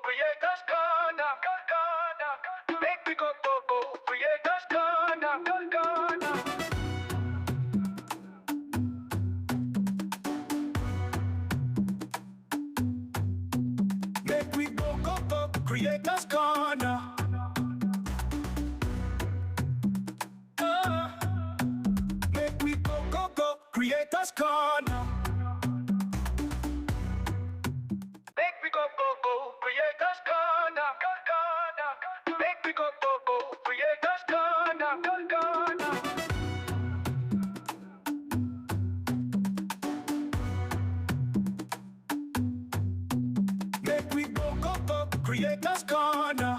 creators corner, make we go, creators corner, make we go, creators corner. Make we go, creators corner. Make we go, creators corner, make we go, creators corner, make we go, creators corner.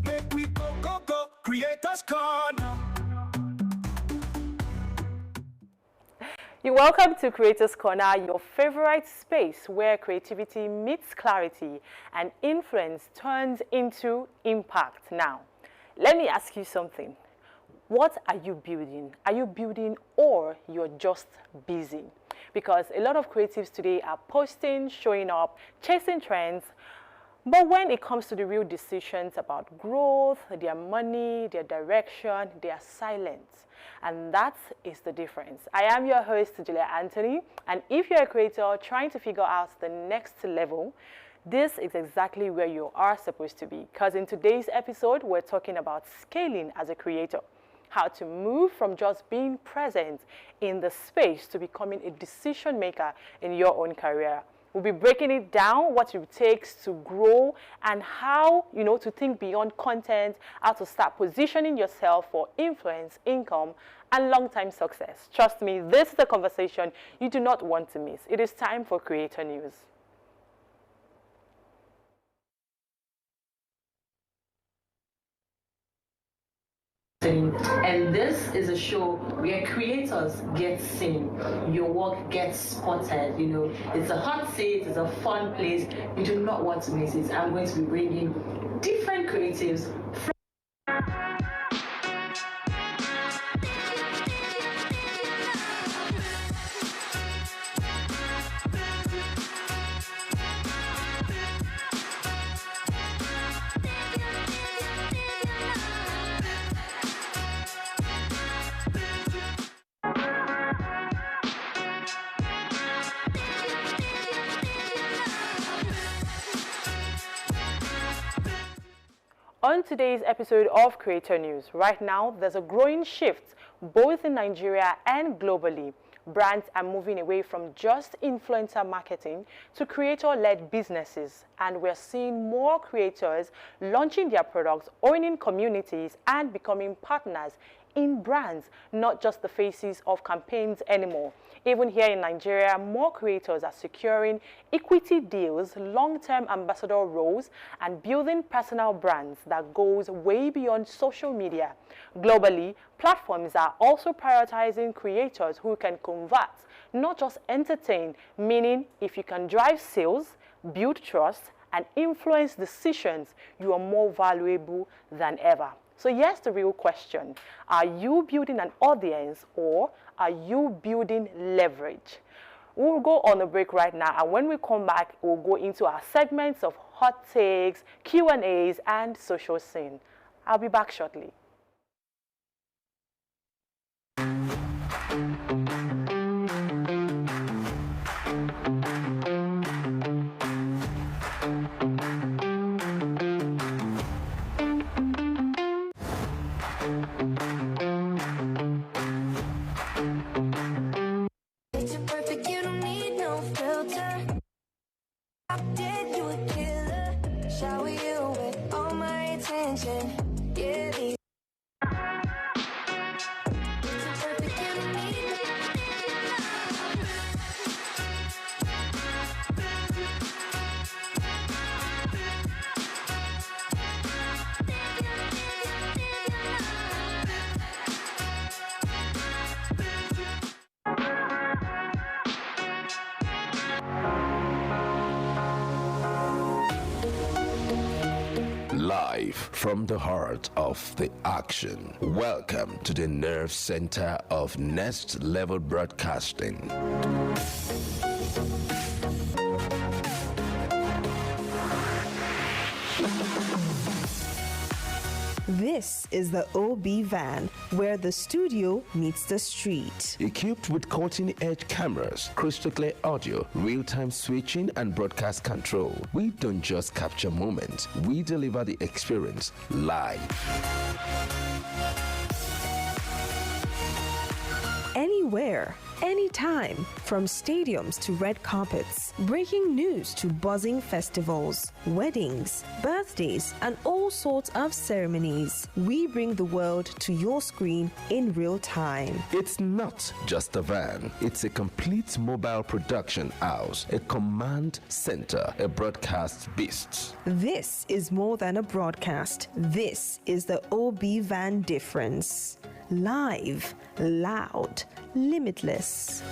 Make we go, creators corner. You're welcome to Creators Corner, your favorite space where creativity meets clarity and influence turns into impact. Now, let me ask you something. What are you building? Are you building or you're just busy? Because a lot of creatives today are posting, showing up, chasing trends, but when it comes to the real decisions about growth, their money, their direction, they are silent. And that is the difference. I am your host, Julia Anthony, and if you're a creator trying to figure out the next level, this is exactly where you are supposed to be. Because in today's episode, we're talking about scaling as a creator. How to move from just being present in the space to becoming a decision maker in your own career. We'll be breaking it down, what it takes to grow and how, to think beyond content, how to start positioning yourself for influence, income, and long-term success. Trust me, this is a conversation you do not want to miss. It is time for Creator News. And this is a show where creators get seen, your work gets spotted. It's a hot seat, it's a fun place. You do not want to miss it. I'm going to be bringing different creatives from On today's episode of Creator News, right now there's a growing shift both in Nigeria and globally. Brands are moving away from just influencer marketing to creator-led businesses, and we're seeing more creators launching their products, owning communities, and becoming partners in brands, not just the faces of campaigns anymore. Even here in Nigeria, more creators are securing equity deals, long-term ambassador roles, and building personal brands that goes way beyond social media. Globally, platforms are also prioritizing creators who can convert, not just entertain, meaning if you can drive sales, build trust, and influence decisions, you are more valuable than ever. So here's the real question. Are you building an audience or are you building leverage? We'll go on a break right now, and when we come back, we'll go into our segments of hot takes, Q&As, and social scene. I'll be back shortly. Live from the heart of the action. Welcome to the nerve center of Next Level Broadcasting. This is the OB van, where the studio meets the street. Equipped with cutting-edge cameras, crystal clear audio, real-time switching, and broadcast control, we don't just capture moments, we deliver the experience live. Anywhere, anytime, from stadiums to red carpets, breaking news to buzzing festivals, weddings, birthdays, and all sorts of ceremonies. We bring the world to your screen in real time. It's not just a van, it's a complete mobile production house, a command center, a broadcast beast. This is more than a broadcast. This is the OB van difference. Live, loud, limitless.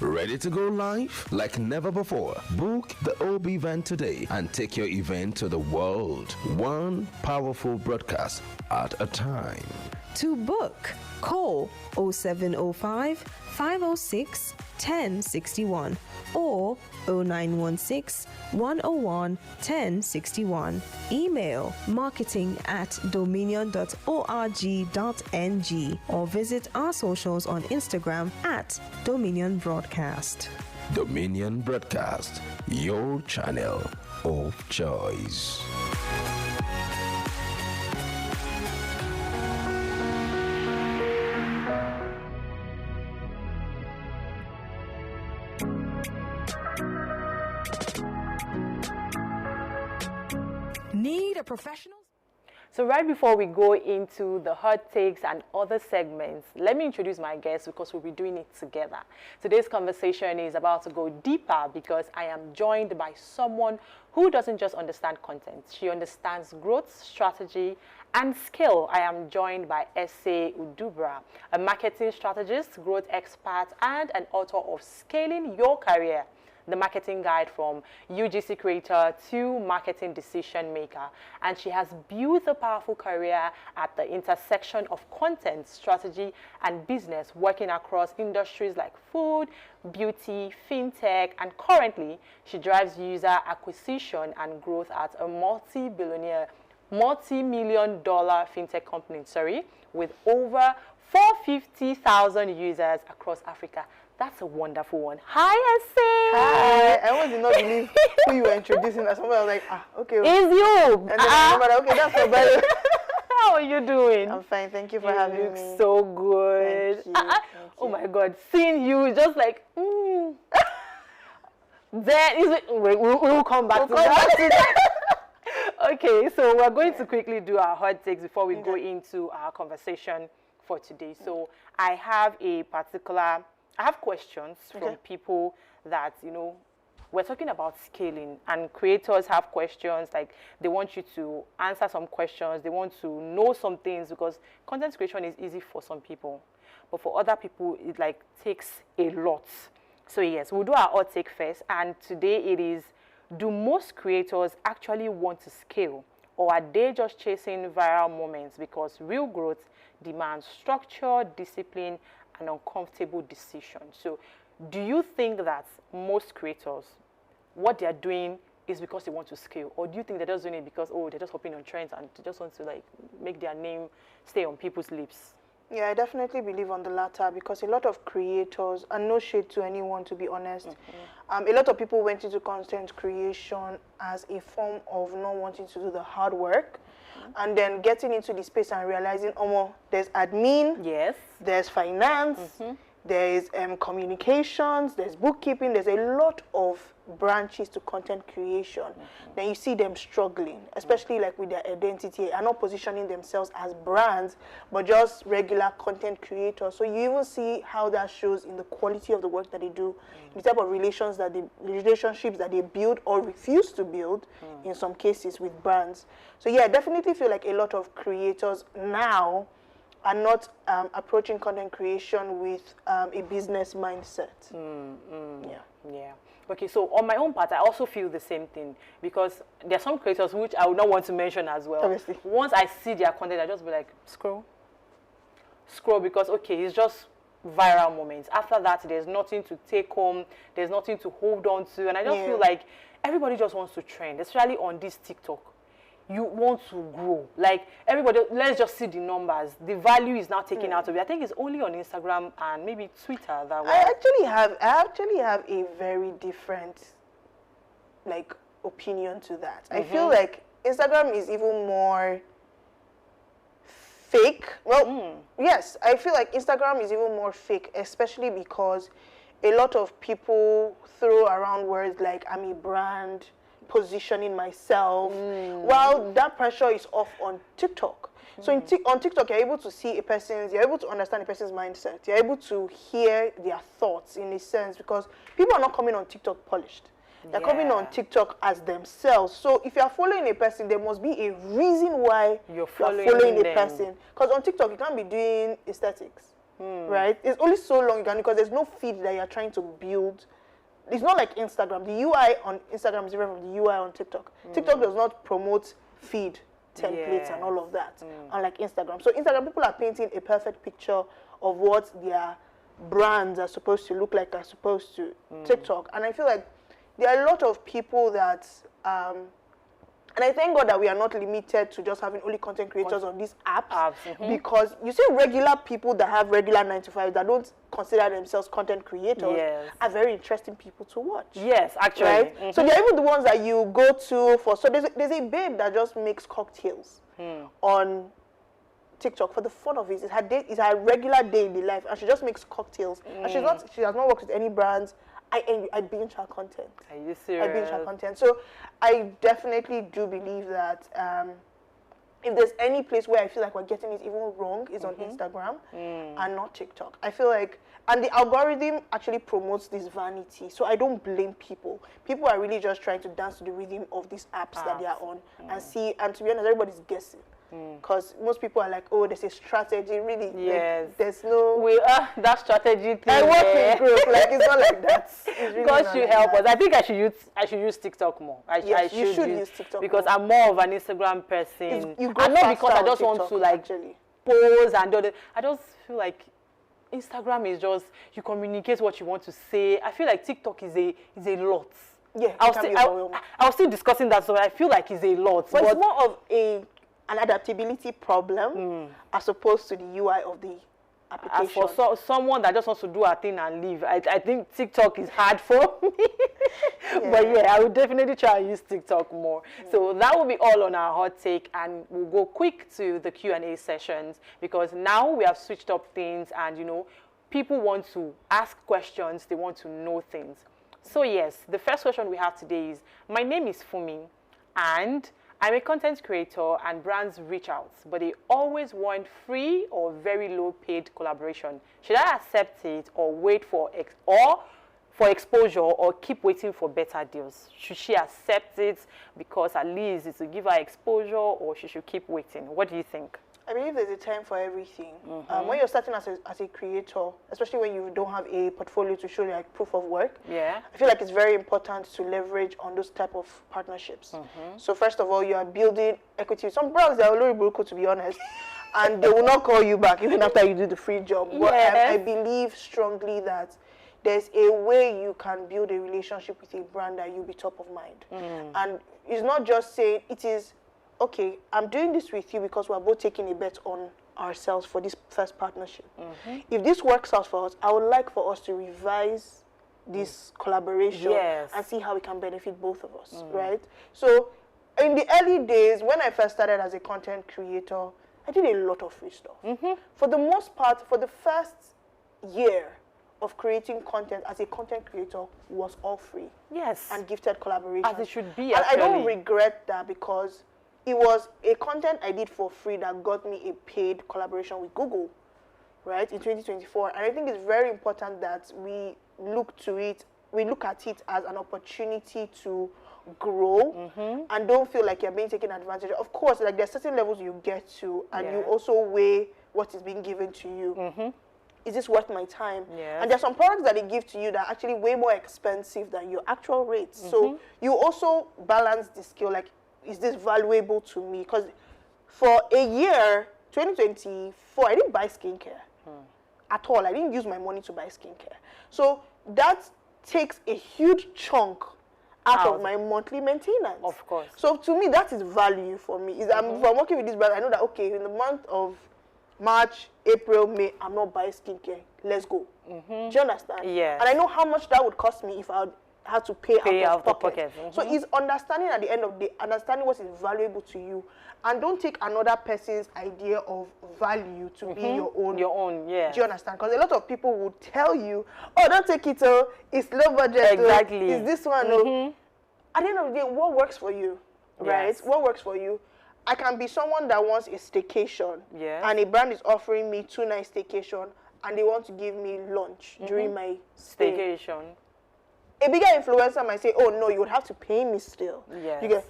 Ready to go live? Like never before. Book the OB van today and take your event to the world. One powerful broadcast at a time. To book, call 0705 506 1061 or 0916 101 1061. Email marketing@dominion.org.ng or visit our socials on Instagram @Dominion Broadcast. Dominion Broadcast, your channel of choice. Need a professional? So right before we go into the hot takes and other segments, let me introduce my guest because we'll be doing it together. Today's conversation is about to go deeper because I am joined by someone who doesn't just understand content. She understands growth, strategy, and skill. I am joined by Ese Udubra, a marketing strategist, growth expert, and an author of Scaling Your Career, the marketing guide from UGC creator to marketing decision maker. And she has built a powerful career at the intersection of content, strategy, and business, working across industries like food, beauty, fintech, and currently she drives user acquisition and growth at a multi-million dollar fintech company, with over 450,000 users across Africa. That's a wonderful one. Hi, Ese. Hi. I almost did not believe who you were introducing as someone. I was like, okay. It's you. And then I remember, okay, that's so bad. How are you doing? I'm fine. Thank you for having You look me. so good. Thank you. Oh my God, seeing you just like, Then is it? We'll come back to that. Okay, so we're going to quickly do our hot takes before we go into our conversation for today. So I have questions from people that, we're talking about scaling, and creators have questions, like they want you to answer some questions, they want to know some things, because content creation is easy for some people, but for other people, it takes a lot. So yes, we'll do our hot take first, and today it is, do most creators actually want to scale, or are they just chasing viral moments? Because real growth demands structure, discipline, and uncomfortable decisions. So do you think that most creators, what they're doing is because they want to scale, or do you think they're just doing it because, they're just hopping on trends and they just want to make their name stay on people's lips? Yeah, I definitely believe on the latter, because a lot of creators, and no shade to anyone, to be honest, a lot of people went into content creation as a form of not wanting to do the hard work, and then getting into the space and realizing, there's admin, yes, there's finance, there's communications, there's bookkeeping, there's a lot of branches to content creation. Then you see them struggling, especially with their identity and not positioning themselves as brands, but just regular content creators. So you even see how that shows in the quality of the work that they do, the type of relationships that they build or refuse to build in some cases with brands. So yeah, I definitely feel like a lot of creators now are not approaching content creation with a business mindset. Yeah. Okay, so on my own part, I also feel the same thing because there are some creators which I would not want to mention as well. Obviously. Once I see their content, I just be like, scroll because, okay, it's just viral moments. After that, there's nothing to take home, there's nothing to hold on to, and I just Yeah. feel like everybody just wants to trend, especially on this TikTok. You want to grow. Like, everybody, let's just see the numbers. The value is now taken out of it. I think it's only on Instagram and maybe Twitter that way. I actually have a very different like opinion to that. I feel like Instagram is even more fake. Well, yes, I feel like Instagram is even more fake, especially because a lot of people throw around words like I'm a brand, positioning myself, while that pressure is off on TikTok. So on TikTok, you're able to see you're able to understand a person's mindset. You're able to hear their thoughts in a sense because people are not coming on TikTok polished. They're coming on TikTok as themselves. So if you're following a person, there must be a reason why You're following a them. person. Because on TikTok, you can't be doing aesthetics, right? It's only so long you can, because there's no feed that you're trying to build. It's not like Instagram. The UI on Instagram is different from the UI on TikTok. TikTok does not promote feed templates and all of that, unlike Instagram. So Instagram, people are painting a perfect picture of what their brands are supposed to look like as opposed to TikTok. And I feel like there are a lot of people that, and I thank God that we are not limited to just having only content creators on these apps, because you see regular people that have regular 9 to 5 that don't consider themselves content creators are very interesting people to watch. Yes, actually. Right? So they're even the ones that you go to for. So there's a babe that just makes cocktails on TikTok for the fun of it. It's her regular day in the life, and she just makes cocktails. And she has not worked with any brands. I binge her content. Are you serious? I binge her content. So I definitely do believe that if there's any place where I feel like we're getting it even wrong, is on Instagram and not TikTok. I feel like, and the algorithm actually promotes this vanity. So I don't blame people. People are really just trying to dance to the rhythm of these apps that they are on and see. And to be honest, everybody's guessing. Because most people are like, oh, there's a strategy. Really, Yes. there's no. That strategy thing. I work in group. Like, it's not like that. It's really God not should like help that. us. I think I should use TikTok more. Yes, you should use TikTok because more. I'm more of an Instagram person. You go and not faster because I on just want TikTok, to like actually. pose and do I just feel like Instagram is just you communicate what you want to say. I feel like TikTok is a lot. Yeah, I was still discussing that, so I feel like it's a lot. But it's more of an adaptability problem as opposed to the UI of the application. As for someone that just wants to do a thing and leave, I think TikTok is hard for me. But yeah, I would definitely try and use TikTok more. So that will be all on our hot take, and we'll go quick to the Q&A sessions because now we have switched up things, and people want to ask questions, they want to know things. So yes, the first question we have today is, my name is Fumi, and I'm a content creator, and brands reach out, but they always want free or very low paid collaboration. Should I accept it or wait for exposure, or keep waiting for better deals? Should she accept it because at least it's to give her exposure, or she should keep waiting? What do you think? I believe there's a time for everything. When you're starting as a creator, especially when you don't have a portfolio to show like proof of work, I feel like it's very important to leverage on those type of partnerships. So first of all, you are building equity. Some brands, they're already broken, to be honest, and they will not call you back even after you do the free job. But I believe strongly that there's a way you can build a relationship with a brand that you'll be top of mind. And it's not just saying it is, okay, I'm doing this with you because we're both taking a bet on ourselves for this first partnership. If this works out for us, I would like for us to revise this collaboration and see how we can benefit both of us, right? So in the early days, when I first started as a content creator, I did a lot of free stuff. For the most part, for the first year of creating content as a content creator was all free. Yes. And gifted collaboration. As it should be, and I don't regret that, because it was a content I did for free that got me a paid collaboration with Google, right, in 2024. And I think it's very important that we look at it as an opportunity to grow and don't feel like you're being taken advantage of. Of course, like there's certain levels you get to, and you also weigh what is being given to you. is this worth my time? Yes. And there's some products that they give to you that are actually way more expensive than your actual rates. So you also balance the scale, like, is this valuable to me? Because for a year, 2024, I didn't buy skincare at all. I didn't use my money to buy skincare. So that takes a huge chunk out of my monthly maintenance. Of course. So to me, that is value for me. If I'm working with this brand, I know that, okay, in the month of March, April, May, I'm not buying skincare. Let's go. Do you understand? Yes. And I know how much that would cost me if I had to pay out of the pocket. pocket. So it's understanding at the end of the day, understanding what is valuable to you, and don't take another person's idea of value to be your own. Your own, yeah. Do you understand? Because a lot of people will tell you, oh, don't take it, oh, it's low budget. Exactly. Oh, it's this one. Oh. At the end of the day, what works for you, right? Yes. What works for you? I can be someone that wants a staycation, Yes. and a brand is offering me 2 nights staycation, and they want to give me lunch during my stay. Staycation. A bigger influencer might say, oh, no, you would have to pay me still. Yes. You get,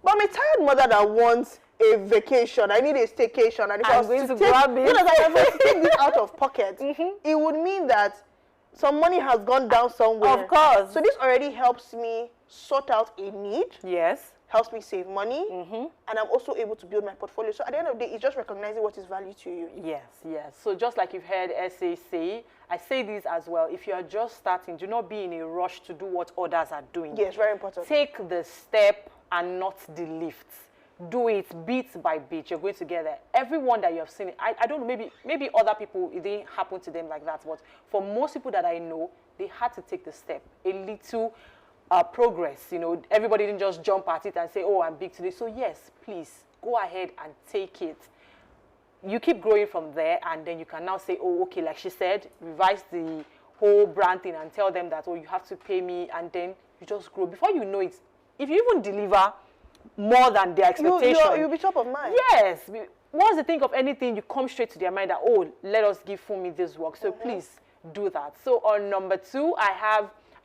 but I'm a tired mother that wants a vacation. I need a staycation. And if I I'm was going to take, grab it. you know, if I was to take this out of pocket, it would mean that some money has gone down somewhere. Of course. So this already helps me sort out a need, Yes. helps me save money, and I'm also able to build my portfolio. So at the end of the day, it's just recognizing what is value to you. Yes, yes. So just like you've heard SA say, I say this as well. If you are just starting, do not be in a rush to do what others are doing. Yes, very important. Take the step and not the lift. Do it bit by bit. You're going to get there. Everyone that you have seen, I don't know, maybe other people, it didn't happen to them like that. But for most people that I know, they had to take the step. A little progress, you know, everybody didn't just jump at it and say, oh, I'm big today. So yes, please go ahead and take it. You keep growing from there, and then you can now say, oh, okay, like she said, revise the whole brand thing and tell them that, oh, you have to pay me, and then you just grow. Before you know it, if you even deliver more than their expectation, You'll be top of mind. yes. Once they think of anything, you come straight to their mind that, oh, let us give Funmi this work. So please do that. So on number 2,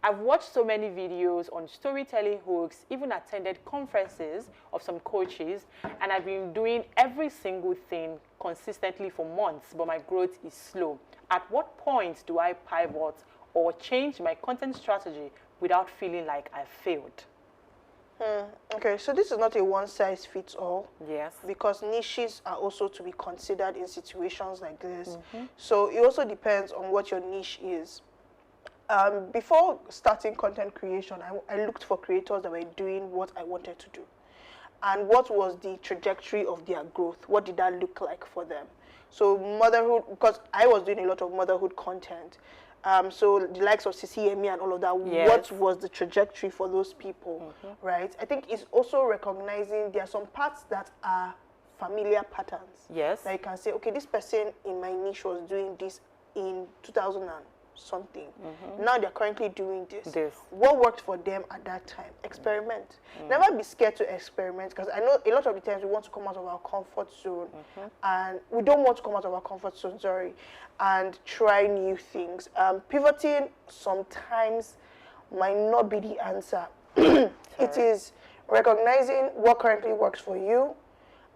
I've watched so many videos on storytelling hooks, even attended conferences of some coaches, and I've been doing every single thing consistently for months, but my growth is slow. At what point do I pivot or change my content strategy without feeling like I failed? Okay, so this is not a one-size-fits-all. Yes. Because niches are also to be considered in situations like this. So it also depends on what your niche is. Before starting content creation, I looked for creators that were doing what I wanted to do. And what was the trajectory of their growth? What did that look like for them? So motherhood, because I was doing a lot of motherhood content. So the likes of Sisi Emi and all of that, Yes. what was the trajectory for those people, right? I think it's also recognizing there are some parts that are familiar patterns. Yes. That you can say, okay, this person in my niche was doing this in 2000 and something. Now they're currently doing this. What worked for them at that time? Experiment. Never be scared to experiment, because I know a lot of the times we want to come out of our comfort zone, and we don't want to come out of our comfort zone, and try new things. Pivoting sometimes might not be the answer. It is recognizing what currently works for you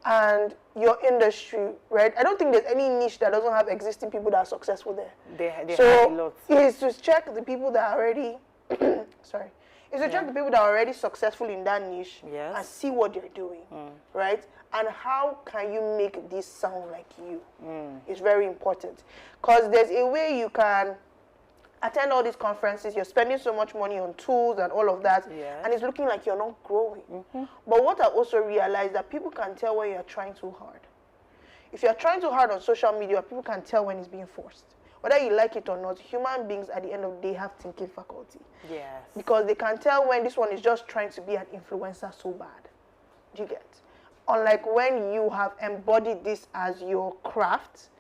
and your industry, right? I don't think there's any niche that doesn't have existing people that are successful there. They have a So lot. it's to check the people that are already, sorry, it's to check the people that are already successful in that niche, Yes. and see what they're doing, right? And how can you make this sound like you? It's very important, because there's a way you can attend all these conferences, you're spending so much money on tools and all of that, Yes. and it's looking like you're not growing. But what I also realized that people can tell when you're trying too hard. If you're trying too hard on social media, people can tell when it's being forced. Whether you like it or not, human beings at the end of the day have thinking faculty. Yes. Because they can tell when this one is just trying to be an influencer so bad. Do you get? Unlike when you have embodied this as your craft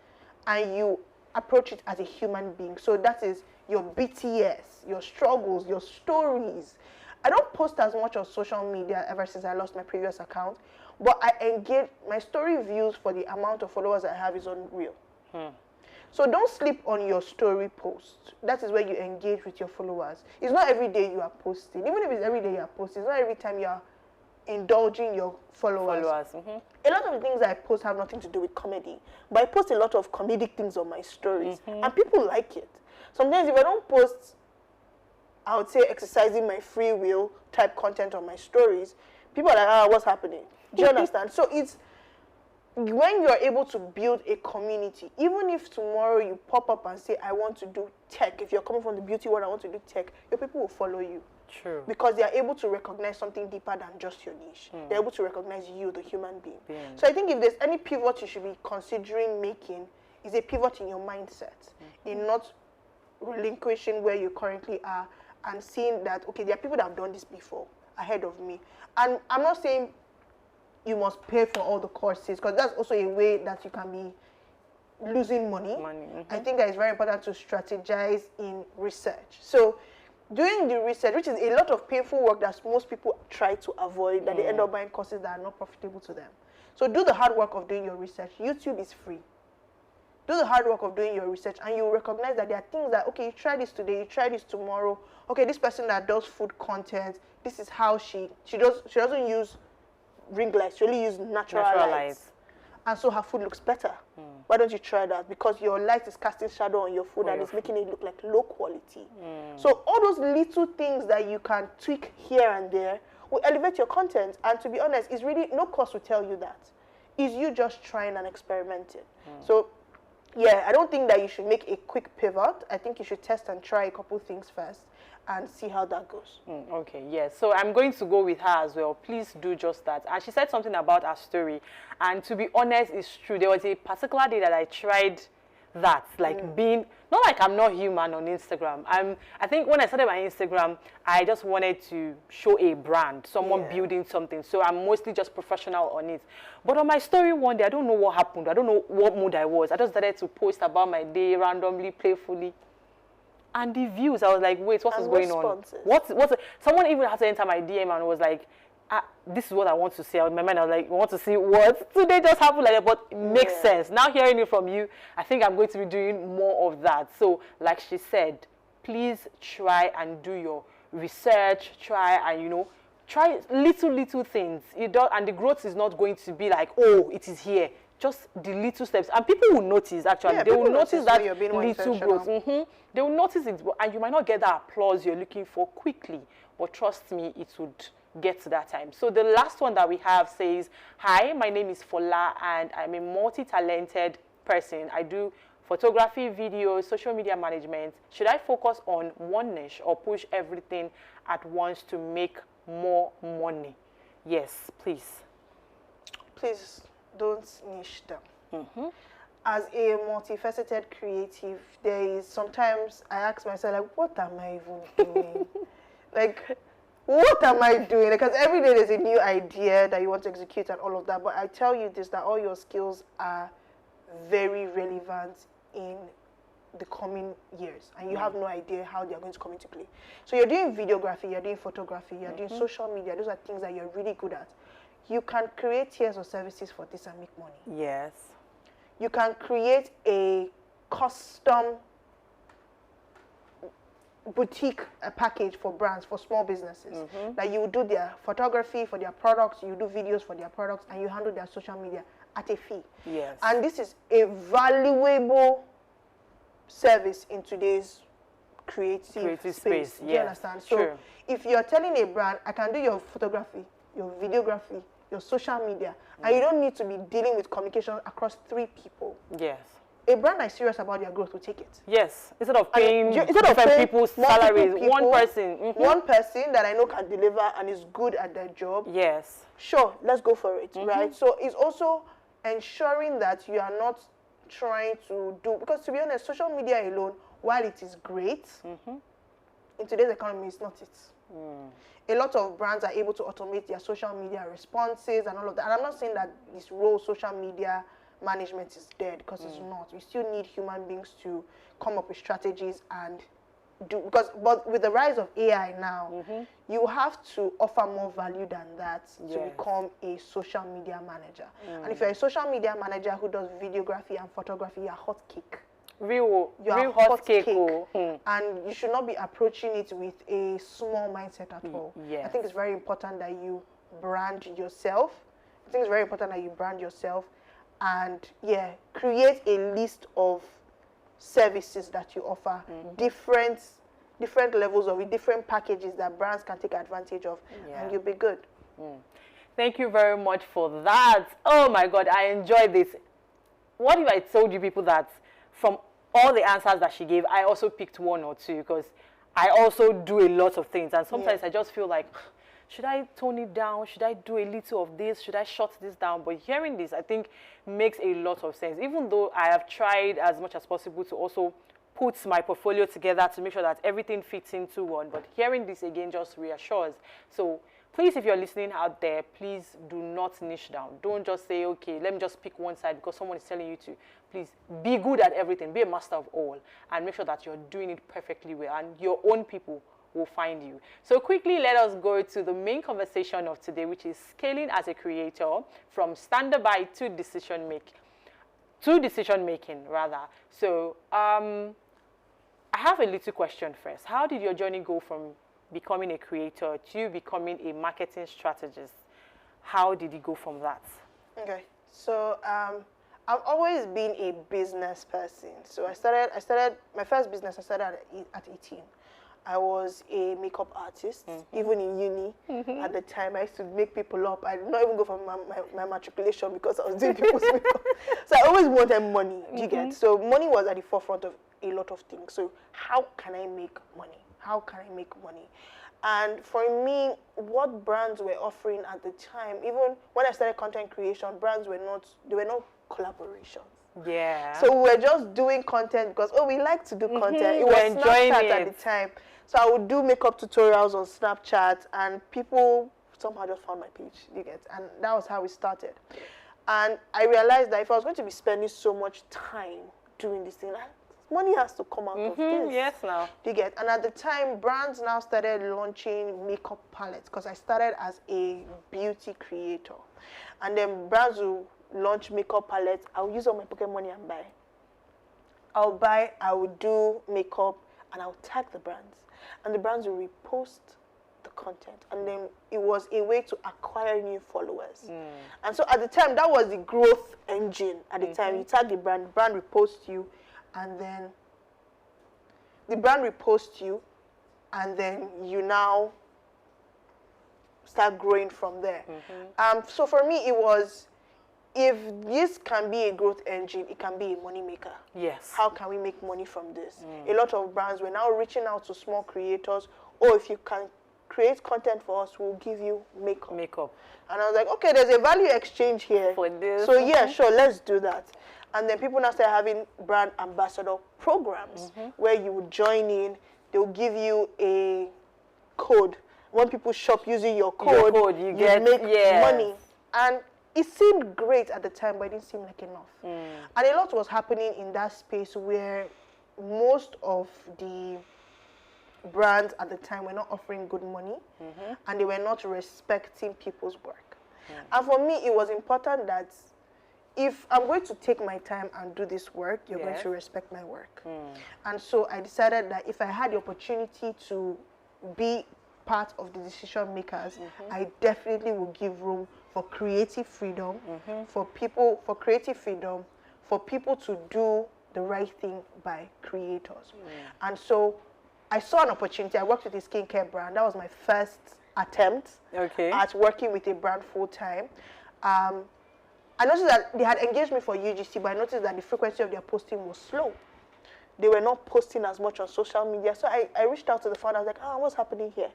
and you approach it as a human being. So that is your BTS, your struggles, your stories. I don't post as much on social media ever since I lost my previous account, but I engage, my story views for the amount of followers I have is unreal. So don't sleep on your story post. That is where you engage with your followers. It's not every day you are posting. Even if it's every day you are posting, it's not every time you are indulging your followers. A lot of the things I post have nothing to do with comedy, but I post a lot of comedic things on my stories, and people like it. Sometimes if I don't post, I would say, exercising my free will type content on my stories, people are like, what's happening? Do you understand? So it's when you're able to build a community, even if tomorrow you pop up and say, I want to do tech, if you're coming from the beauty world, I want to do tech, your people will follow you. True. Because they are able to recognize something deeper than just your niche. They're able to recognize you, the human being. So I think if there's any pivot you should be considering making, is a pivot in your mindset, in not relinquishing where you currently are and seeing that, okay, there are people that have done this before, ahead of me. And I'm not saying you must pay for all the courses, because that's also a way that you can be losing money. I think that it's very important to strategize in research. So doing the research, which is a lot of painful work that most people try to avoid, that they end up buying courses that are not profitable to them. So do the hard work of doing your research. YouTube is free. Do the hard work of doing your research, and you will recognize that there are things that, okay, you try this today, you try this tomorrow. Okay, this person that does food content, this is how she doesn't use ring lights, she only uses natural lights. And so her food looks better. Why don't you try that? Because your light is casting shadow on your food and it's making it look like low quality. So all those little things that you can tweak here and there will elevate your content. And to be honest, it's really no cost will tell you that. It's you just trying and experimenting. So yeah, I don't think that you should make a quick pivot. I think you should test and try a couple things first and see how that goes. Okay, yes. So I'm going to go with her as well. Please do just that. And she said something about her story. And to be honest, it's true. There was a particular day that I tried that, like being, not like I'm not human on Instagram. I think when I started my Instagram, I just wanted to show a brand, someone building something. So I'm mostly just professional on it. But on my story one day, I don't know what happened. I don't know what mood I was. I just started to post about my day randomly, playfully. And the views, I was like, wait, what is going on? Someone even had to enter my DM and was like, this is what I want to say. In my mind, I was like, I want to see what today just happened like that, but it makes sense. Now hearing it from you, I think I'm going to be doing more of that. So, like she said, please try and do your research, try and, try little things. And the growth is not going to be like, oh, it is here. Just the little steps, and people will notice. Actually, they will notice that little growth. They will notice it, and you might not get that applause you're looking for quickly, but trust me, it would get to that time. So the last one that we have says, "Hi, my name is Fola, and I'm a multi-talented person. I do photography, video, social media management. Should I focus on one niche or push everything at once to make more money?" Yes, please. Please. Don't niche them. As a multifaceted creative, there is sometimes I ask myself, like, what am I even doing? Like, what am I doing? Because every day there's a new idea that you want to execute and all of that. But I tell you this, that all your skills are very relevant in the coming years, and you have no idea how they're going to come into play. So you're doing videography, you're doing photography, you're doing social media. Those are things that you're really good at. You can create tiers or services for this and make money. Yes. You can create a custom boutique package for brands, for small businesses. That you do their photography for their products, you do videos for their products, and you handle their social media at a fee. Yes. And this is a valuable service in today's creative space. Do you understand? So if you're telling a brand, I can do your photography, your videography, your social media, and you don't need to be dealing with communication across 3 people. Yes. A brand that's serious about their growth will take it. Yes. Instead of paying different people's salaries, one person. One person that I know can deliver and is good at their job. Yes. Sure, let's go for it, right? So it's also ensuring that you are not trying to do, because to be honest, social media alone, while it is great, in today's economy, it's not it. A lot of brands are able to automate their social media responses and all of that. And I'm not saying that this role social media management is dead, because it's not. We still need human beings to come up with strategies and do, but with the rise of AI now, you have to offer more value than that to become a social media manager. And if you're a social media manager who does videography and photography, you're hot cake. Real hot cake. And you should not be approaching it with a small mindset at all. I think it's very important that you brand yourself. I think it's very important that you brand yourself, and yeah, create a list of services that you offer, different levels of it, different packages that brands can take advantage of, and you'll be good. Thank you very much for that. Oh my God, I enjoyed this. What if I told you people that from all the answers that she gave, I also picked one or two, because I also do a lot of things, and sometimes I just feel like, should I tone it down? Should I do a little of this? Should I shut this down? But hearing this, I think, makes a lot of sense. Even though I have tried as much as possible to also put my portfolio together to make sure that everything fits into one, but hearing this again just reassures. So please, if you're listening out there, please do not niche down. Don't just say, okay, let me just pick one side because someone is telling you to. Please be good at everything. Be a master of all, and make sure that you're doing it perfectly well, and your own people will find you. So quickly, let us go to the main conversation of today, which is scaling as a creator from standby to decision making rather. So I have a little question first. How did your journey go from becoming a creator to becoming a marketing strategist? How did it go from that? Okay, so I've always been a business person. So I started my first business. I started at 18. I was a makeup artist, even in uni. At the time, I used to make people up. I did not even go for my matriculation because I was doing people's makeup. So I always wanted money, do you get? So money was at the forefront of a lot of things. So how can I make money? How can I make money? And for me, what brands were offering at the time, even when I started content creation, brands were not collaborations. Yeah. So we were just doing content because, we like to do content. It was enjoying Snapchat it at the time. So I would do makeup tutorials on Snapchat, and people somehow just found my page, you get? And that was how we started. And I realized that if I was going to be spending so much time doing this thing, money has to come out of this. Yes, now. You get? And at the time, brands now started launching makeup palettes, because I started as a beauty creator. And then brands will launch makeup palettes. I'll use all my pocket money and buy. I will do makeup, and I'll tag the brands. And the brands will repost the content. And then it was a way to acquire new followers. And so at the time, that was the growth engine. At the time, you tag the brand reposts you, and then the brand reposts you, and then you now start growing from there. So for me, it was, if this can be a growth engine, it can be a money maker. Yes. How can we make money from this? A lot of brands were now reaching out to small creators. Or if you can create content for us, we'll give you makeup. And I was like, okay, there's a value exchange here. For this. So yeah, sure, let's do that. And then people now start having brand ambassador programs where you would join in. They'll give you a code. When people shop using your code, you make money. And it seemed great at the time, but it didn't seem like enough. And a lot was happening in that space where most of the brands at the time were not offering good money, and they were not respecting people's work. And for me, it was important that if I'm going to take my time and do this work, you're going to respect my work. And so I decided that if I had the opportunity to be part of the decision makers, I definitely will give room for creative freedom, for creative freedom, for people to do the right thing by creators. And so I saw an opportunity. I worked with a skincare brand. That was my first attempt at working with a brand full time. I noticed that they had engaged me for UGC, but I noticed that the frequency of their posting was slow. They were not posting as much on social media. So I reached out to the founder. I was like, what's happening here?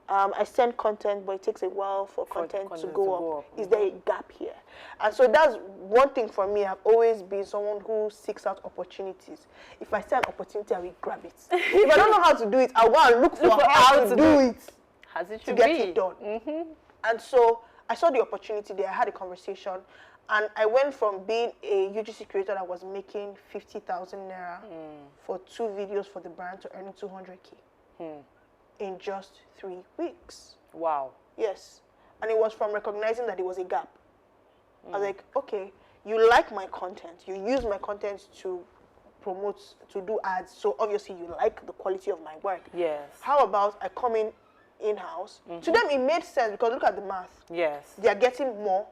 I send content, but it takes a while for content to go up. Is there a gap here? And so that's one thing for me. I've always been someone who seeks out opportunities. If I see an opportunity, I will grab it. If I don't know how to do it, I'll go and look for how to do it to get it done. And so I saw the opportunity there. I had a conversation. And I went from being a UGC creator that was making 50,000 naira for 2 videos for the brand to earning 200K. In just 3 weeks. Wow. Yes. And it was from recognizing that there was a gap. I was like, okay, you like my content. You use my content to promote, to do ads. So obviously you like the quality of my work. Yes. How about I come in in-house, to them it made sense because look at the math. Yes. They are getting more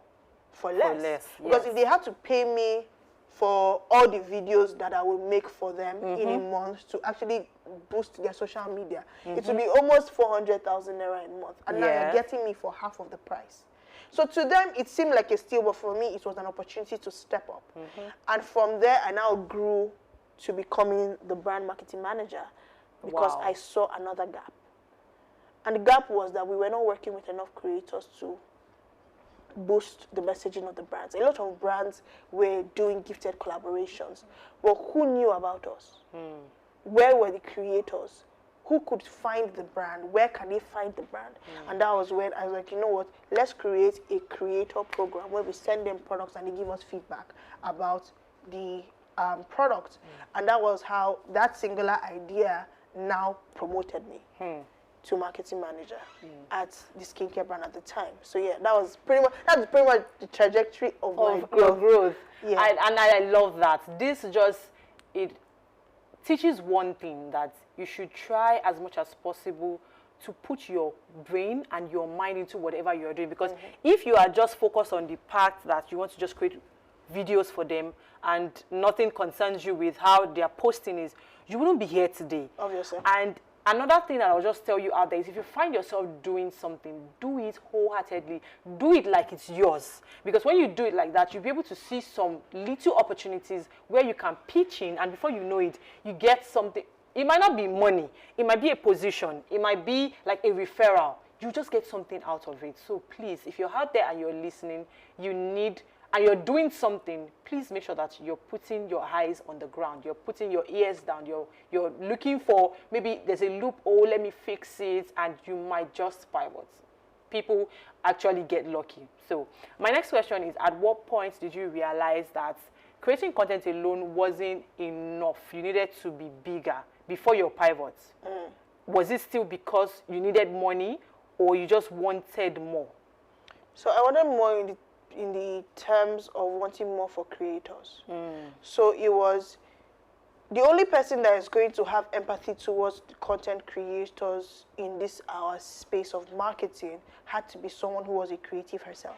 for less. less, Because yes. if they had to pay me for all the videos that I will make for them in a month to actually boost their social media, it will be almost 400,000 naira a month. And now Yeah. you're getting me for half of the price. So to them, it seemed like a steal, but for me, it was an opportunity to step up. And from there, I now grew to becoming the brand marketing manager because Wow. I saw another gap. And the gap was that we were not working with enough creators to boost the messaging of the brands. A lot of brands were doing gifted collaborations. But who knew about us? Where were the creators? Who could find the brand? Where can they find the brand? And that was when I was like, you know what? Let's create a creator program where we send them products and they give us feedback about the product. And that was how that singular idea now promoted me to marketing manager at the skincare brand at the time. So yeah, that's pretty much the trajectory of my Of your growth. growth. Yeah. And I love that. This just, it teaches one thing, that you should try as much as possible to put your brain and your mind into whatever you're doing. Because if you are just focused on the part that you want to just create videos for them and nothing concerns you with how their posting is, you wouldn't be here today. Obviously. And another thing that I'll just tell you out there is, if you find yourself doing something, do it wholeheartedly. Do it like it's yours. Because when you do it like that, you'll be able to see some little opportunities where you can pitch in, and before you know it, you get something. It might not be money. It might be a position. It might be like a referral. You just get something out of it. So please, if you're out there and you're listening, and you're doing something, please make sure that you're putting your eyes on the ground. You're putting your ears down. You're looking for, maybe there's a loophole, let me fix it, and you might just pivot. People actually get lucky. So my next question is, at what point did you realize that creating content alone wasn't enough? You needed to be bigger before your pivot. Was it still because you needed money, or you just wanted more? So I wanted more in the terms of wanting more for creators. So it was the only person that is going to have empathy towards the content creators in this our space of marketing had to be someone who was a creative herself.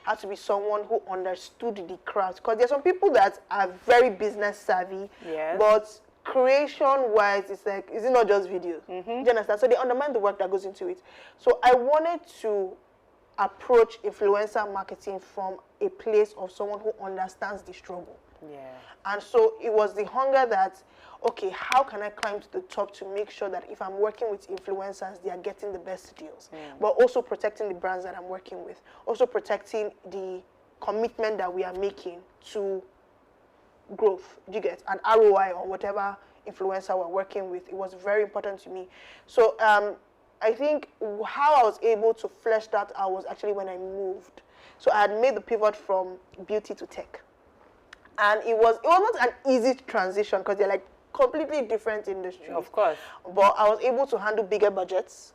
Had to be someone who understood the craft. Because there's some people that are very business savvy, Yes. but creation-wise, it's like, is it not just videos? Do you understand? So they undermine the work that goes into it. So I wanted to approach influencer marketing from a place of someone who understands the struggle. Yeah. And so it was the hunger that, okay, how can I climb to the top to make sure that if I'm working with influencers, they are getting the best deals, but also protecting the brands that I'm working with, also protecting the commitment that we are making to growth, do you get, an ROI on whatever influencer we're working with. It was very important to me. So I think how I was able to flesh that out was actually when I moved. So I had made the pivot from beauty to tech. And it was not an easy transition because they're like completely different industries. Of course. But I was able to handle bigger budgets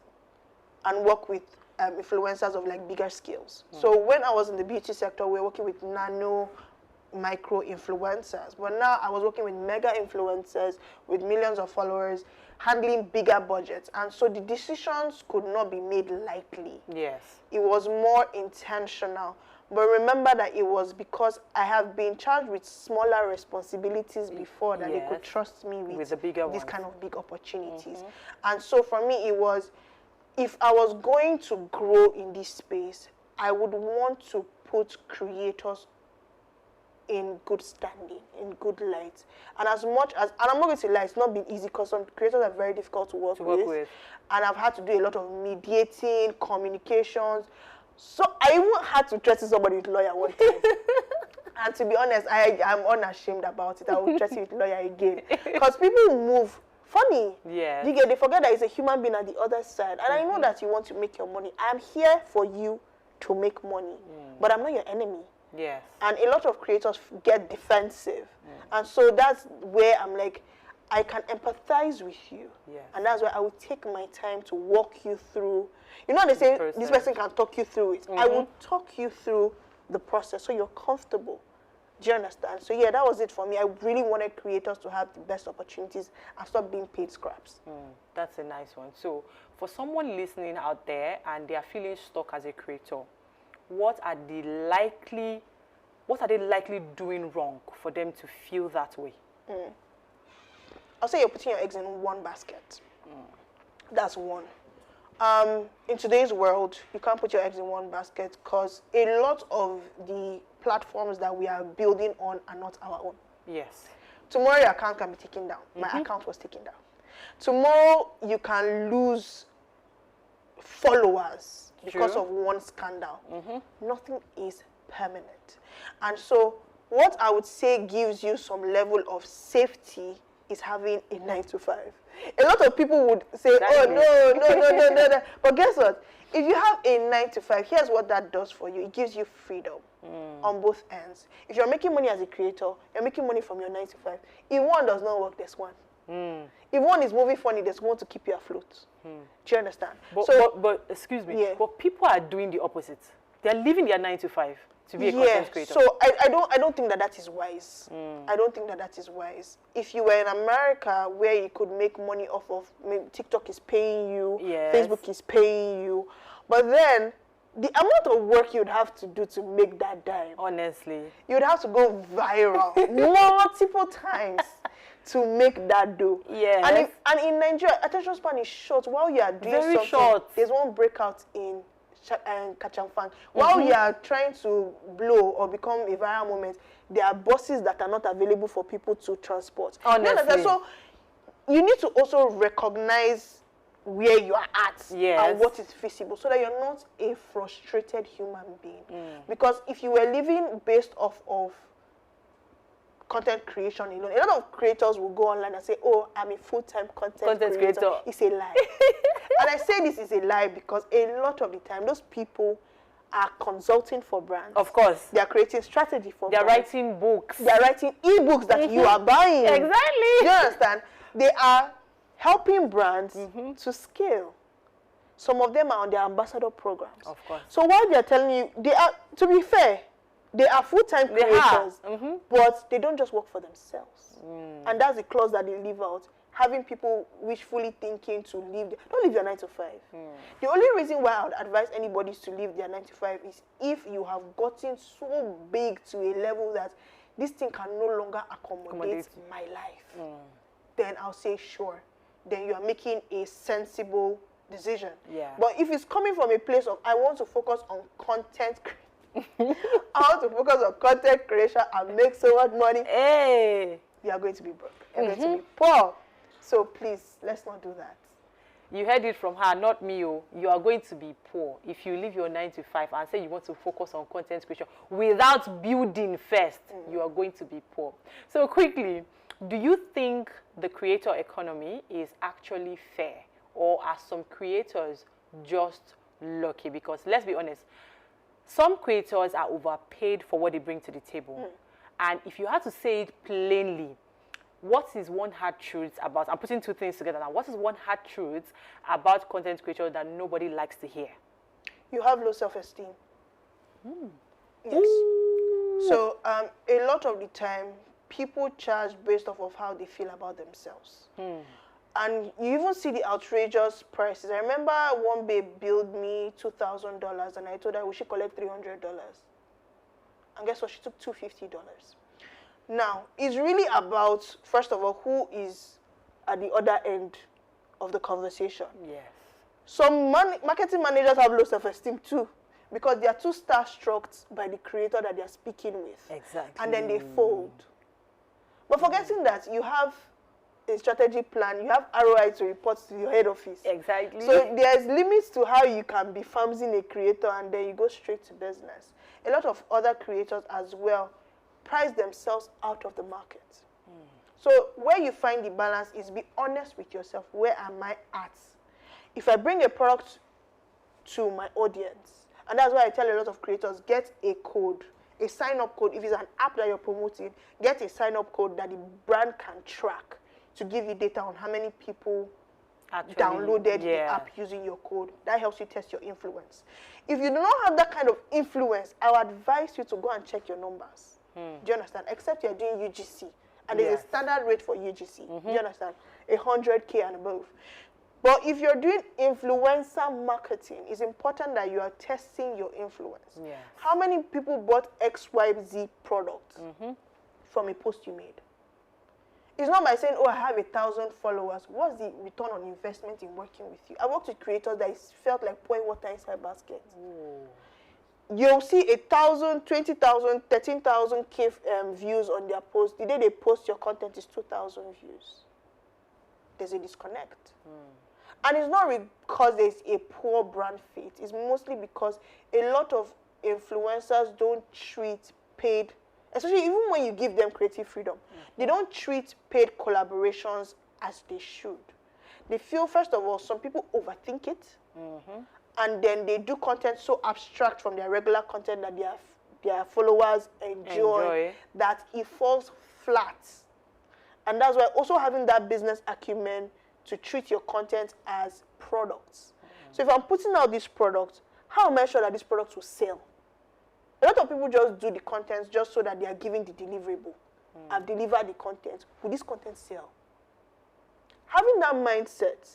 and work with influencers of like bigger scales. So when I was in the beauty sector, we were working with nano, micro influencers. But now I was working with mega influencers with millions of followers, handling bigger budgets. And so the decisions could not be made lightly. Yes. It was more intentional. But remember that it was because I have been charged with smaller responsibilities before that they could Yes. trust me with the bigger these ones. kind of big opportunities. And so for me, it was, if I was going to grow in this space, I would want to put creators in good standing, in good light. And as much as, and I'm not going to lie, it's not been easy because some creators are very difficult to work with. And I've had to do a lot of mediating, communications. So I even had to threaten somebody with lawyer one time. And to be honest, I'm unashamed about it. I will threaten with lawyer again. Because people move funny. Yeah. They forget that it's a human being at the other side. And I know that you want to make your money. I'm here for you to make money. But I'm not your enemy. Yes. And a lot of creators get defensive. And so that's where I'm like, I can empathize with you. Yes. And that's why I will take my time to walk you through. You know, they say this person can talk you through it. I will talk you through the process so you're comfortable Do you understand? So yeah, that was it for me. I really wanted creators to have the best opportunities and stop being paid scraps. That's a nice one. So, for someone listening out there and they are feeling stuck as a creator, what are they likely doing wrong for them to feel that way? I'll say you're putting your eggs in one basket. That's one. In today's world, you can't put your eggs in one basket because a lot of the platforms that we are building on are not our own. Yes. Tomorrow your account can be taken down. My account was taken down. Tomorrow you can lose followers because True. of one scandal. Nothing is permanent. And so what I would say gives you some level of safety is having a 9-to-5. A lot of people would say, Exactly. no. But guess what? If you have a 9-to-5, here's what that does for you. It gives you freedom on both ends. If you're making money as a creator, you're making money from your 9-to-5. If one does not work, there's one. If one is moving funny, there's one to keep you afloat. Do you understand? But excuse me, Yeah. but people are doing the opposite. They're leaving their 9-to-5 to be a content creator. So I don't think that is wise. I don't think that is wise. If you were in America where you could make money off of, maybe TikTok is paying you, Yes. Facebook is paying you, but then the amount of work you'd have to do to make that dime, Honestly. you'd have to go viral multiple times to make that dough. Yes. And in Nigeria, attention span is short. While you are doing Very something, short. there's one breakout in Kachamfang. While you are trying to blow or become a viral moment, there are buses that are not available for people to transport. You understand? Honestly. So you need to also recognize where you are at Yes. and what is feasible so that you're not a frustrated human being. Because if you were living based off of content creation alone, a lot of creators will go online and say, oh, I'm a full-time content creator. It's a lie. And I say this is a lie because a lot of the time, those people are consulting for brands. Of course. They are creating strategy for They're brands. writing books. They are writing ebooks that you are buying. Exactly. Do you understand? They are helping brands to scale. Some of them are on their ambassador programs. Of course. So while they are telling you, they are, to be fair, they are full-time They are. creators, but they don't just work for themselves. And that's the clause that they leave out. Having people wishfully thinking to leave, don't leave your 9-to-5. The only reason why I would advise anybody to leave their 9-to-5 is if you have gotten so big to a level that this thing can no longer accommodate my life. Then I'll say sure. Then you are making a sensible decision. Yeah. But if it's coming from a place of I want to focus on content I want to focus on content creation and make so much money, Hey. you are going to be broke. You're going to be poor. So please, let's not do that. You heard it from her, not me. Oh. You are going to be poor if you leave your 9-to-5 and say you want to focus on content creation without building first. You are going to be poor. So quickly, do you think the creator economy is actually fair, or are some creators just lucky? Because let's be honest, some creators are overpaid for what they bring to the table. And if you had to say it plainly, what is one hard truth about, I'm putting two things together now, what is one hard truth about content creators that nobody likes to hear? You have low self-esteem. Yes. So a lot of the time, people charge based off of how they feel about themselves. And you even see the outrageous prices. I remember one babe billed me $2,000 and I told her we should collect $300. And guess what? She took $250. Now, it's really about, first of all, who is at the other end of the conversation. Yes. Some marketing managers have low self-esteem too, because they are too starstruck by the creator that they are speaking with. Exactly. And then they fold. But forgetting that you have a strategy plan, you have ROI to report to your head office. Exactly. So there's limits to how you can be farming a creator and then you go straight to business. A lot of other creators as well price themselves out of the market. So where you find the balance is be honest with yourself. Where am I at? If I bring a product to my audience, and that's why I tell a lot of creators, get a code, a sign-up code. If it's an app that you're promoting, get a sign-up code that the brand can track to give you data on how many people Actually, downloaded the app using your code. That helps you test your influence. If you do not have that kind of influence, I would advise you to go and check your numbers. Do you understand? Except you're doing UGC. And there's Yes. a standard rate for UGC. Do you understand? 100K and above. But if you're doing influencer marketing, it's important that you are testing your influence. Yes. How many people bought XYZ product from a post you made? It's not by saying, oh, I have 1,000 followers. What's the return on investment in working with you? I worked with creators that felt like pouring water inside baskets. You'll see 1,000, 20,000, 13,000 views on their post. The day they post your content is 2,000 views. There's a disconnect. And it's not because there's a poor brand fit. It's mostly because a lot of influencers don't treat paid, especially even when you give them creative freedom, they don't treat paid collaborations as they should. They feel, first of all, some people overthink it, and then they do content so abstract from their regular content that their followers enjoy that it falls flat. And that's why also having that business acumen to treat your content as products. So if I'm putting out this product, how am I sure that this product will sell? A lot of people just do the content just so that they are giving the deliverable. I've delivered the content. Will this content sell? Having that mindset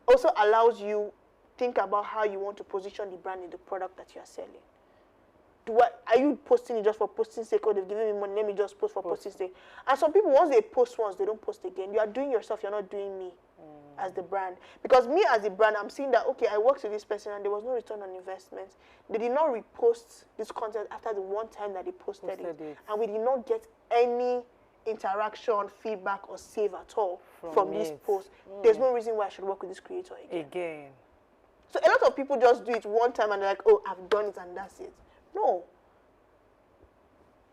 also allows you think about how you want to position the brand in the product that you are selling. Are you posting it just for posting sake, or they've given me money, let me just post for posting sake? And some people, once they post once, they don't post again. You are doing yourself, you're not doing me as the brand. Because me as the brand, I'm seeing that, okay, I worked with this person and there was no return on investment. They did not repost this content after the one time that they posted it. And we did not get any interaction, feedback, or save at all from this post. There's no reason why I should work with this creator again. So a lot of people just do it one time and they're like, oh, I've done it and that's it. No.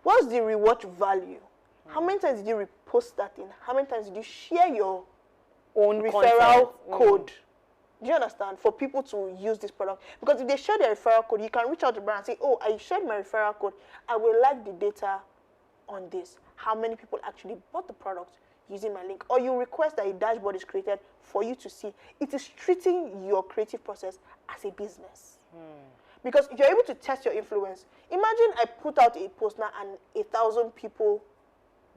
What's the reward value? How many times did you repost that thing? How many times did you share your own referral code? Do you understand? For people to use this product. Because if they share their referral code, you can reach out to the brand and say, oh, I shared my referral code. I will like the data on this. How many people actually bought the product using my link? Or you request that a dashboard is created for you to see. It is treating your creative process as a business. Because if you're able to test your influence, imagine I put out a post now and 1,000 people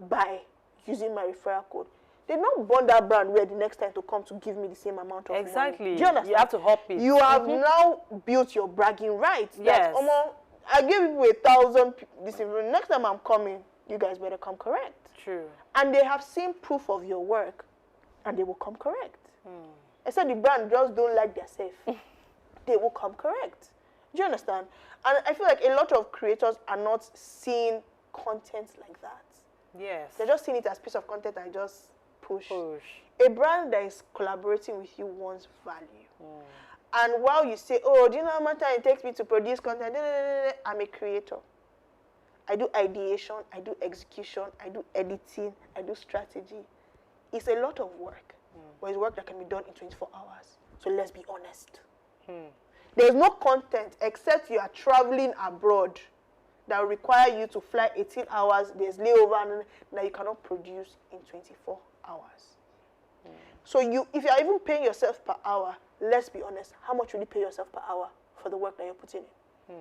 buy using my referral code. They don't bond that brand where the next time to come to give me the same amount of money. Do you understand? You have to hop it. You have now built your bragging rights. Yes. That, I gave people 1,000 this evening. Next time I'm coming, you guys better come correct. True. And they have seen proof of your work, and they will come correct. Except the brand just don't like their self. They will come correct. Do you understand? And I feel like a lot of creators are not seeing content like that. Yes. They're just seeing it as piece of content and just push. A brand that is collaborating with you wants value. And while you say, oh, do you know how much time it takes me to produce content? I'm a creator. I do ideation, I do execution, I do editing, I do strategy. It's a lot of work, but it's work that can be done in 24 hours. So let's be honest. There's no content except you are traveling abroad that will require you to fly 18 hours, there's layover, and that you cannot produce in 24 hours. So if you're even paying yourself per hour, let's be honest, how much will you pay yourself per hour for the work that you're putting in?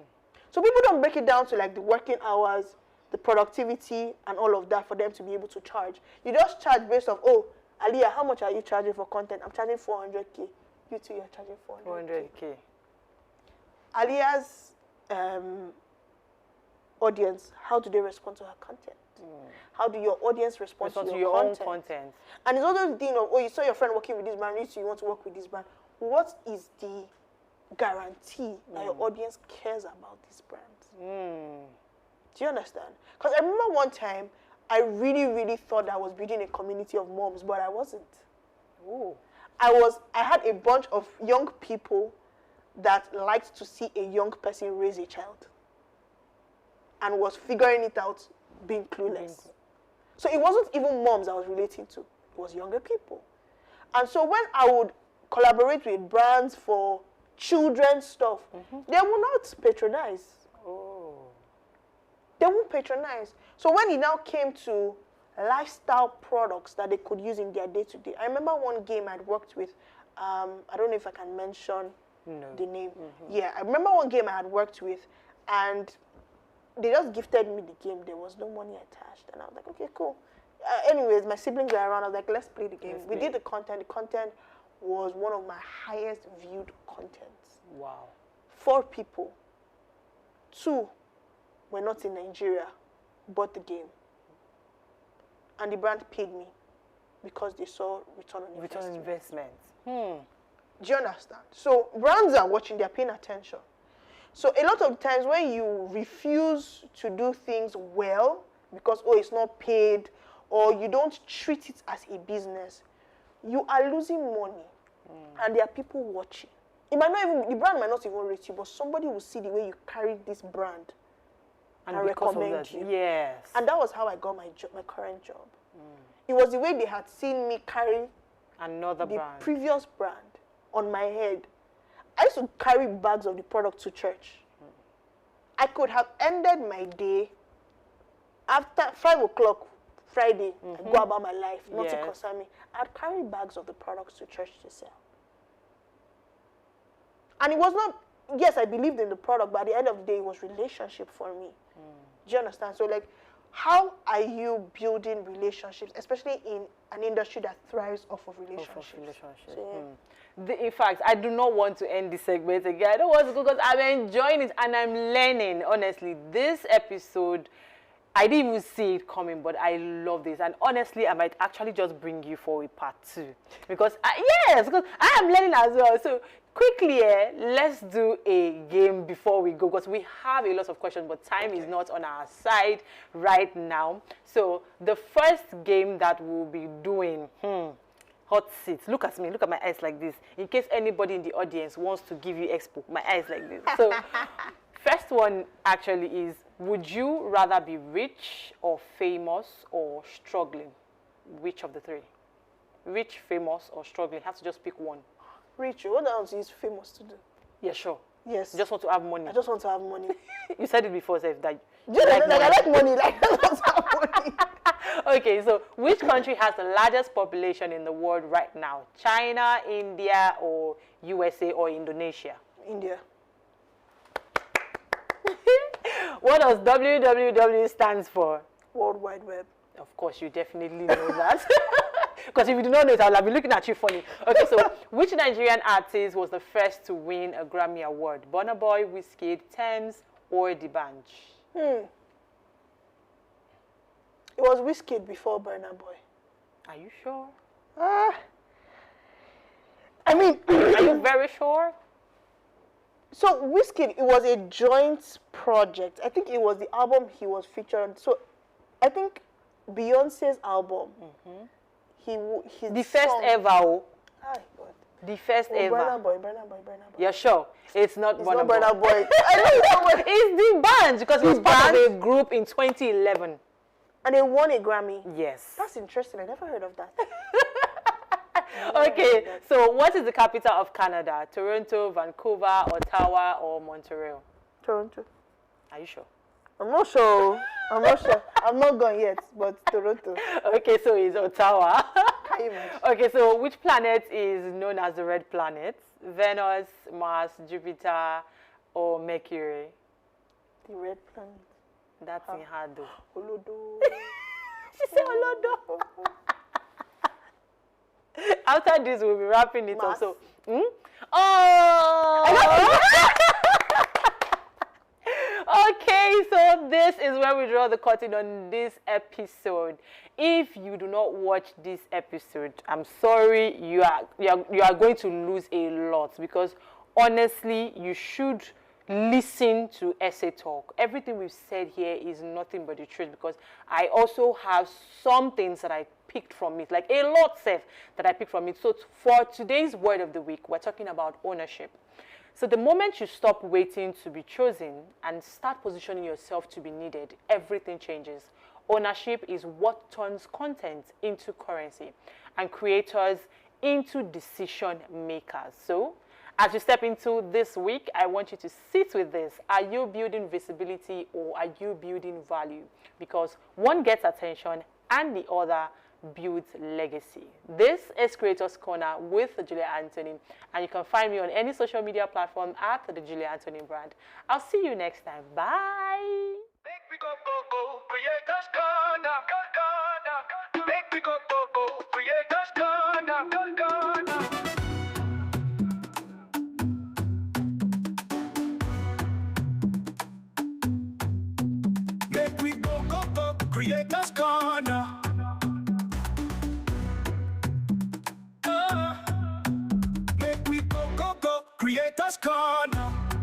So people don't break it down to like the working hours, the productivity, and all of that for them to be able to charge. You just charge based off, oh, Aliyah, how much are you charging for content? I'm charging 400K. You too, you're charging 400K. Aliyah's audience, how do they respond to her content? How do your audience respond to your own content? And it's also the thing of, oh, you saw your friend working with this brand, you want to work with this brand. What is the guarantee that your audience cares about this brand? Do you understand? Because I remember one time, I really, really thought I was building a community of moms, but I wasn't. I had a bunch of young people that liked to see a young person raise a child and was figuring it out, being clueless. So it wasn't even moms I was relating to. It was younger people. And so when I would collaborate with brands for children's stuff, they will not patronize. They won't patronize. So when it now came to lifestyle products that they could use in their day-to-day, I remember one game I'd worked with, I don't know if I can mention the name. Yeah, I remember one game I had worked with, and they just gifted me the game. There was no money attached, and I was like, okay, cool. Anyways, my siblings were around. I was like, let's play the game. We did the content. The content was one of my highest viewed contents. Wow. 4 people, 2 were not in Nigeria, bought the game, and the brand paid me because they saw return on Return on investment. investment. Do you understand? So brands are watching, they're paying attention. So a lot of times when you refuse to do things well because, oh, it's not paid, or you don't treat it as a business, you are losing money. And there are people watching. It might not even, the brand might not even rate you, but somebody will see the way you carry this brand and because of recommend that, you. yes. And that was how I got my job, my current job. It was the way they had seen me carry Another the brand. previous brand on my head. I used to carry bags of the product to church. I could have ended my day after 5 o'clock Friday and go about my life, nothing Yes. concern me. I'd carry bags of the products to church to sell. And it was not, yes, I believed in the product, but at the end of the day, it was relationship for me. Do you understand? So, like, how are you building relationships, especially in an industry that thrives off of relationships? So, yeah. In fact, I do not want to end this segment again. I don't want to go because I'm enjoying it and I'm learning. Honestly, this episode, I didn't even see it coming, but I love this. And honestly, I might actually just bring you for a part 2. Because, because I am learning as well. So, quickly, let's do a game before we go. Because we have a lot of questions, but time is not on our side right now. So, the first game that we'll be doing, hot seats. Look at me. Look at my eyes like this. In case anybody in the audience wants to give you expo, my eyes like this. So, first one actually is, would you rather be rich or famous or struggling? Which of the 3? Rich, famous, or struggling? You have to just pick one. Rich, what else is famous to do? Yeah, sure. Yes. You just want to have money. I just want to have money. You said it before, Seth, that I like money. Like, I just want to have money. Okay, so which country has the largest population in the world right now? China, India, or USA, or Indonesia? India. What does WWW stands for? World Wide Web. Of course, you definitely know that. Because if you do not know it, I'll be looking at you funny. Okay, so which Nigerian artist was the first to win a Grammy Award? Burna Boy, Wizkid, Tems, or D'banj? It was Wizkid before Burna Boy. Are you sure? I mean, Are you very sure? so Wizkid, it was a joint project. I think it was the album he was featured on. So I think Beyonce's album, The first ever. Oh. Ah, God. The first ever. Burna Boy. You're sure? It's not It's Burna not Boy. Burna Boy. I know it's not Burna. It's D'banj because he was part of a group in 2011. And they won a Grammy. Yes. That's interesting. I never heard of that. Okay, so what is the capital of Canada? Toronto, Vancouver, Ottawa, or Montreal? Toronto. Are you sure? I'm not sure. I'm not gone yet, but Toronto. Okay, so it's Ottawa. Can you imagine? Okay, so which planet is known as the red planet? Venus, Mars, Jupiter, or Mercury? The red planet. That's in hard though. Olodo. She said Olodo. After this, we'll be wrapping it up. Mars. So, oh! Okay, so this is where we draw the curtain on this episode. If you do not watch this episode, I'm sorry, you are going to lose a lot, because honestly, you should listen to Essay Talk. Everything we've said here is nothing but the truth, because I also have some things that I picked from it, like a lot, Seth, that I picked from it. So for today's word of the week, we're talking about ownership. So the moment you stop waiting to be chosen and start positioning yourself to be needed, everything changes. Ownership is what turns content into currency and creators into decision makers. So as you step into this week, I want you to sit with this. Are you building visibility or are you building value? Because one gets attention and the other builds legacy. This is Creators Corner with Julia Anthony, and you can find me on any social media platform at the Julia Anthony brand. I'll see you next time. Bye. Creators Corner. Make we go, go, go, Creators Corner.